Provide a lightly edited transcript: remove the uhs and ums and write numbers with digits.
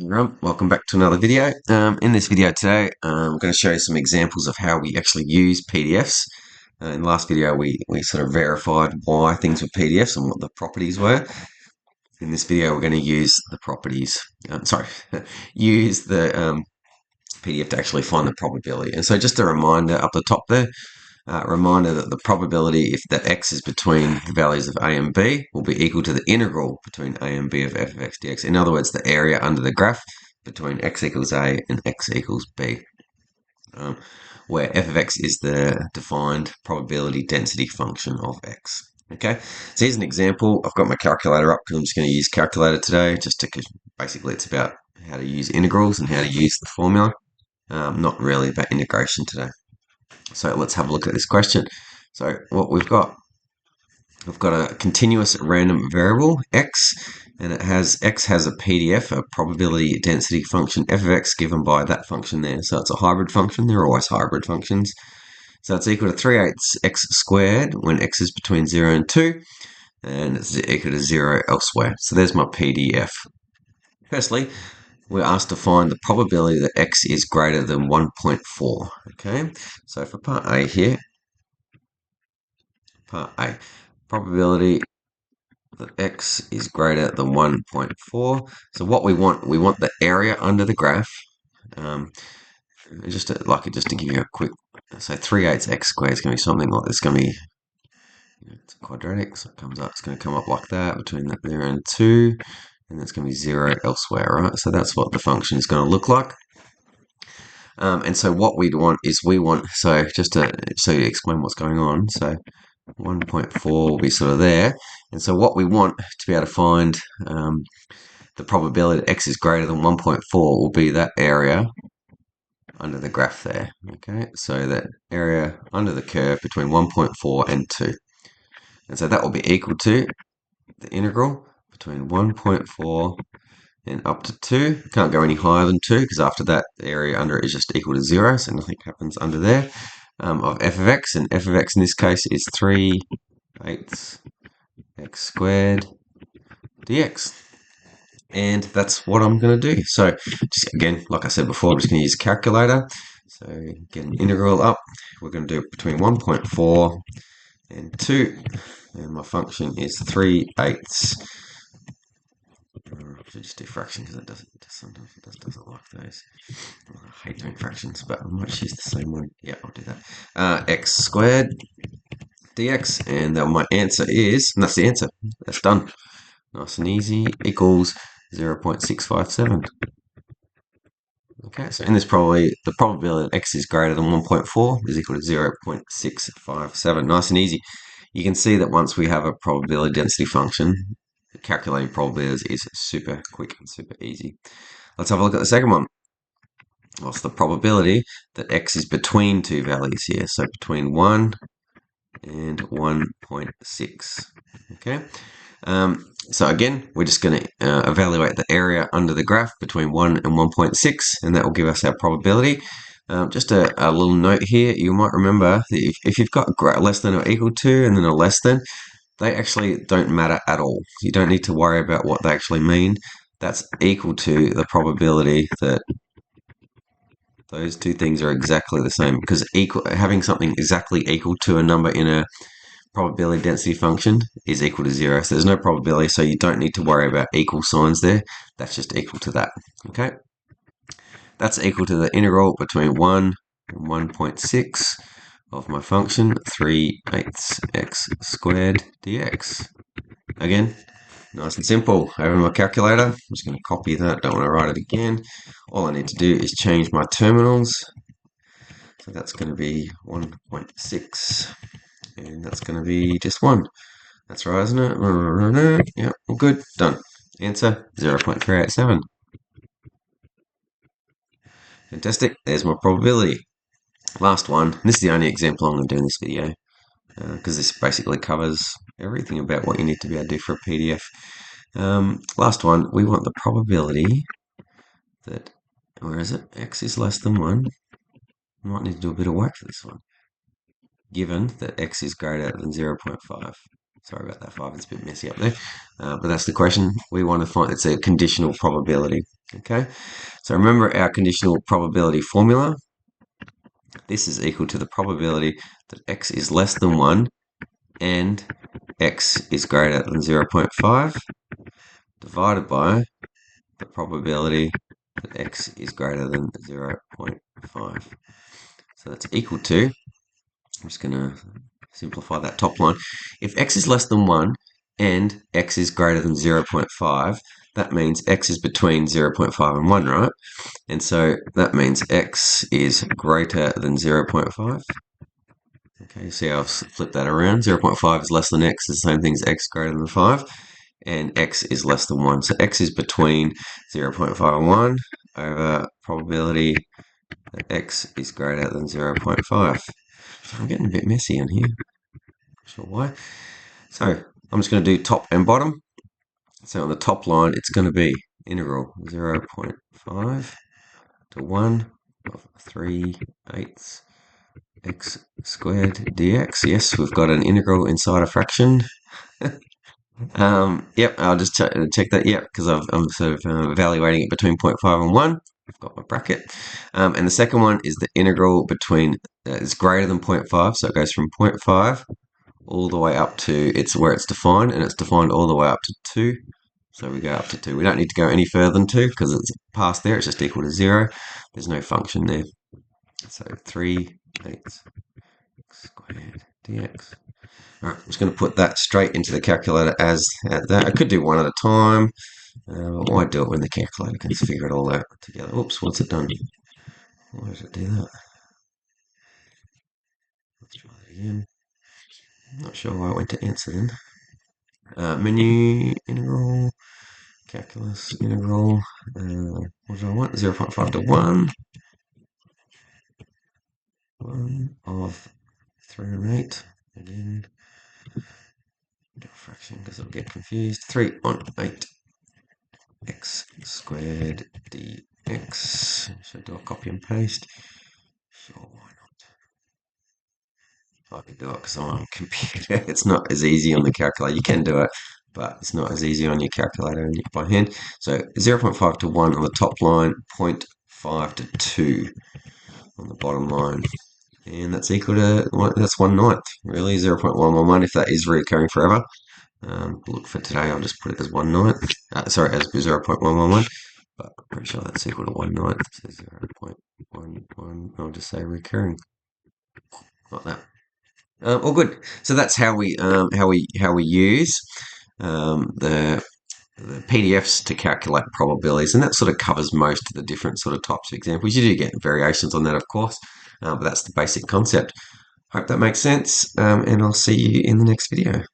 Everyone, welcome back to another video. In this video today, I'm going to show you some examples of how we actually use PDFs. In the last video, we sort of verified why things were PDFs and what the properties were. In this video, we're going to use the properties, use the PDF to actually find the probability. And so just a reminder up the top there, reminder that the probability if that x is between the values of a and b will be equal to the integral between a and b of f of x dx. In other words, the area under the graph between x equals a and x equals b, where f of x is the defined probability density function of x. Okay, so here's an example. I've got my calculator up because I'm just going to use calculator today, basically it's about how to use integrals and how to use the formula, not really about integration today. So let's have a look at this question. So what we've got a continuous random variable x, and x has a PDF, a probability density function f of x given by that function there. So it's a hybrid function. They're always hybrid functions. So it's equal to 3/8 x squared when x is between 0 and 2, and it's equal to 0 elsewhere. So there's my PDF. Firstly, we're asked to find the probability that x is greater than 1.4. Okay, so for part A here, part A, probability that x is greater than 1.4. So what we want the area under the graph. Just to give you a quick, so 3/8 x squared is going to be something like this. It's going to be, it's quadratic, so it comes up. It's going to come up like that between that 0 and 2, and that's going to be 0 elsewhere, right? So that's what the function is going to look like. And so what we'd want is just to explain what's going on. So 1.4 will be sort of there. And so what we want to be able to find the probability that x is greater than 1.4 will be that area under the graph there. Okay, so that area under the curve between 1.4 and 2. And so that will be equal to the integral between 1.4 and up to 2. Can't go any higher than 2 because after that the area under it is just equal to 0, so nothing happens under there, of f of x, and f of x in this case is 3/8 x squared dx. And that's what I'm going to do. So just again, like I said before, I'm just going to use a calculator. So get an integral up. We're going to do it between 1.4 and 2. And my function is 3/8. I should just do fraction because sometimes it doesn't like those. I hate doing fractions, but I might use the same one. Yeah, I'll do that. X squared dx, and then my answer is, and that's the answer. That's done. Nice and easy. Equals 0.657. Okay, so in this the probability that x is greater than 1.4 is equal to 0.657. Nice and easy. You can see that once we have a probability density function, calculating probabilities is super quick and super easy. Let's have a look at the second one. What's the probability that x is between two values here? So between 1 and 1.6. Okay. So again, we're just going to evaluate the area under the graph between 1 and 1.6, and that will give us our probability. Just a little note here, you might remember that if you've got less than or equal to and then a less than, they actually don't matter at all. You don't need to worry about what they actually mean. That's equal to the probability that those two things are exactly the same, because having something exactly equal to a number in a probability density function is equal to 0. So there's no probability, so you don't need to worry about equal signs there. That's just equal to that. Okay, that's equal to the integral between 1 and 1.6 of my function 3/8 x squared dx. Again, nice and simple. Over my calculator, I'm just going to copy that. Don't want to write it again. All I need to do is change my terminals. So that's going to be 1.6, and that's going to be just 1. That's right, isn't it? Yeah, all good. Done. Answer 0.387. Fantastic. There's my probability. Last one. This is the only example I'm going to do in this video, because this basically covers everything about what you need to be able to do for a PDF. Last one. We want the probability that, where is it? X is less than 1. I might need to do a bit of work for this one. Given that x is greater than 0.5. Sorry about that 5, it's a bit messy up there. But that's the question. We want to find, it's a conditional probability. Okay, so remember our conditional probability formula. This is equal to the probability that x is less than 1 and x is greater than 0.5 divided by the probability that x is greater than 0.5. So that's equal to, I'm just going to simplify that top line. If x is less than 1 and x is greater than 0.5, that means x is between 0.5 and 1, right? And so that means x is greater than 0.5. Okay, see how I've flipped that around? 0.5 is less than x, the same thing as x greater than 5. And x is less than 1. So x is between 0.5 and 1 over probability that x is greater than 0.5. So I'm getting a bit messy in here. Not sure why. So I'm just going to do top and bottom. So on the top line, it's going to be integral 0.5 to 1 of 3/8 x squared dx. Yes, we've got an integral inside a fraction. Yep, I'll just check that. Yep, because I'm sort of evaluating it between 0.5 and 1. I've got my bracket. And the second one is the integral between, is greater than 0.5, so it goes from 0.5 all the way up to, it's where it's defined, and it's defined all the way up to 2. So we go up to 2. We don't need to go any further than 2 because it's past there, it's just equal to 0. There's no function there. So 3/8 x squared dx. All right, I'm just going to put that straight into the calculator as that. I could do one at a time. Why do it when the calculator can figure it all out together? Oops, what's it done? Why did it do that? Let's try that again. Not sure why I went to answer then. Menu, integral, calculus, integral. What do I want? 0.5 to 1. 1 of 3/8. Again, do a fraction because I'll get confused. 3/8 x squared dx. Should I do a copy and paste? Sure, why not? I can do it because I'm on a computer. It's not as easy on the calculator. You can do it, but it's not as easy on your calculator and by hand. So 0.5 to 1 on the top line, 0.5 to 2 on the bottom line. And that's equal to, that's 1/9, really, 0.111 if that is recurring forever. Look, for today, I'll just put it as 1/9. Sorry, as 0.111, but I'm pretty sure that's equal to 1/9. So 0.11, I'll just say recurring, like that. All good. So that's how we use the PDFs to calculate probabilities, and that sort of covers most of the different sort of types of examples. You do get variations on that, of course, but that's the basic concept. Hope that makes sense, and I'll see you in the next video.